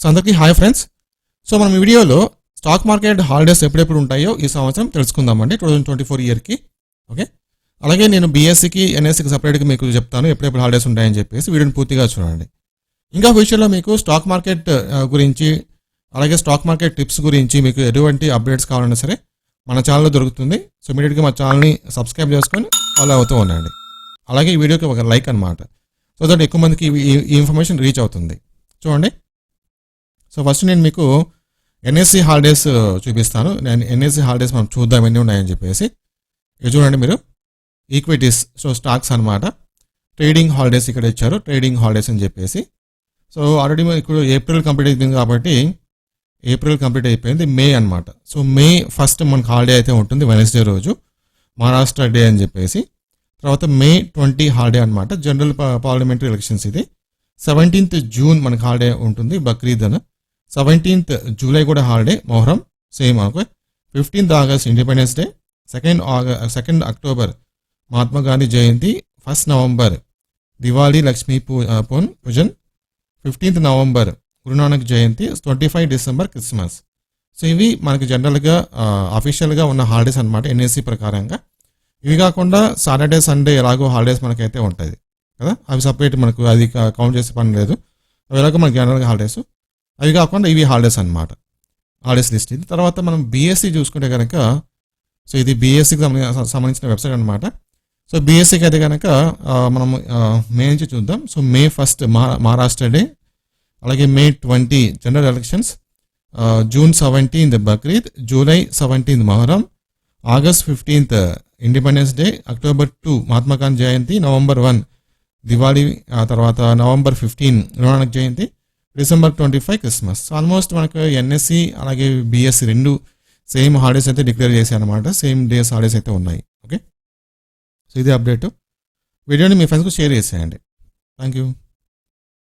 So అందరికీ hi friends. So మనం ఈ వీడియోలో స్టాక్ మార్కెట్ హాలిడేస్ ఎప్పుడెప్పుడు ఉంటాయో ఈ సంవత్సరం తెలుసుకుందామండి 2024 ఇయర్కి. ఓకే, అలాగే నేను బీఎస్సీకి ఎన్ఎస్సీకి సపరేట్గా మీకు చెప్తాను ఎప్పుడెప్పుడు హాలిడేస్ ఉంటాయని చెప్పేసి వీడియోని పూర్తిగా చూడండి. ఇంకా ఫ్యూచర్లో మీకు స్టాక్ మార్కెట్ గురించి అలాగే స్టాక్ మార్కెట్ టిప్స్ గురించి మీకు ఎటువంటి అప్డేట్స్ కావాలన్నా సరే మన ఛానల్లో దొరుకుతుంది. సో ఇమీడియట్గా మా ఛానల్ని సబ్స్క్రైబ్ చేసుకొని ఫాలో అవుతూ ఉండండి. అలాగే ఈ వీడియోకి ఒక లైక్ అనమాట, సో దట్ ఎక్కువ మందికి ఈ ఇన్ఫర్మేషన్ రీచ్ అవుతుంది. చూడండి, సో ఫస్ట్ నేను మీకు ఎన్ఎస్సీ హాలిడేస్ చూపిస్తాను. నేను ఎన్ఎస్సీ హాలిడేస్ మనం చూద్దాం ఎన్ని ఉన్నాయని చెప్పేసి. ఇది చూడండి మీరు, ఈక్విటీస్, సో స్టాక్స్ అనమాట. ట్రేడింగ్ హాలిడేస్ ఇక్కడ ఇచ్చారు, ట్రేడింగ్ హాలిడేస్ అని చెప్పేసి. సో ఆల్రెడీ ఇప్పుడు ఏప్రిల్ కంప్లీట్ అయిపోయింది కాబట్టి ఏప్రిల్ కంప్లీట్ అయిపోయింది, మే అనమాట. సో మే 1 మనకు హాలిడే అయితే ఉంటుంది, వెనస్డే రోజు మహారాష్ట్ర డే అని చెప్పేసి. తర్వాత మే 20 హాలిడే అనమాట, జనరల్ పార్లమెంటరీ ఎలక్షన్స్ ఇది. 17th జూన్ మనకు హాలిడే ఉంటుంది, బక్రీద్ అని. 17th జూలై కూడా హాలిడే, మొహరం సేమ్ అనుకో. 15th August Independence Day. 2nd October Mahatma Gandhi Jayanti. 1st November Diwali Lakshmi Pujan. 15th November Guru Nanak Jayanti. 25 December Christmas. So ఇవి మనకి జనరల్గా అఫీషియల్గా ఉన్న హాలిడేస్ అనమాట ఎన్ఎస్సీ ప్రకారంగా. ఇవి కాకుండా సాటర్డే సండే ఎలాగో హాలిడేస్ మనకైతే ఉంటుంది కదా, అవి సపరేట్ మనకు అది కౌంట్ చేసే పని లేదు. అవి ఎలాగో మనకి జనరల్గా హాలిడేస్. అవి కాకుండా ఇవి హాలిడేస్ అనమాట, హాలిడేస్ లిస్ట్ ఇది. తర్వాత మనం బీఎస్సీ చూసుకుంటే కనుక, సో ఇది బీఎస్సీకి సంబంధించిన వెబ్సైట్ అనమాట. సో బీఎస్సీకి అయితే కనుక మనం మే నుంచి చూద్దాం. సో మే 1 మహారాష్ట్ర డే, అలాగే May 20 general elections, June 17 Bakrid, July 17 Muharram, August 15 independence day, October 2 Mahatma Gandhi Jayanti, November 1 Diwali, ఆ తర్వాత November 15 Guru Nanak Jayanti, December 25 Christmas. Almost మనకు ఎన్ఎస్సి అలాగే బీఎస్సీ రెండు సేమ్ హాలిడేస్ అయితే డిక్లేర్ చేశాయి అనమాట, సేమ్ డేస్ హాలిడేస్ అయితే ఉన్నాయి. ఓకే, సో ఇది అప్డేట్. వీడియోని మీ ఫ్రెండ్స్కి షేర్ చేసేయండి. Thank you.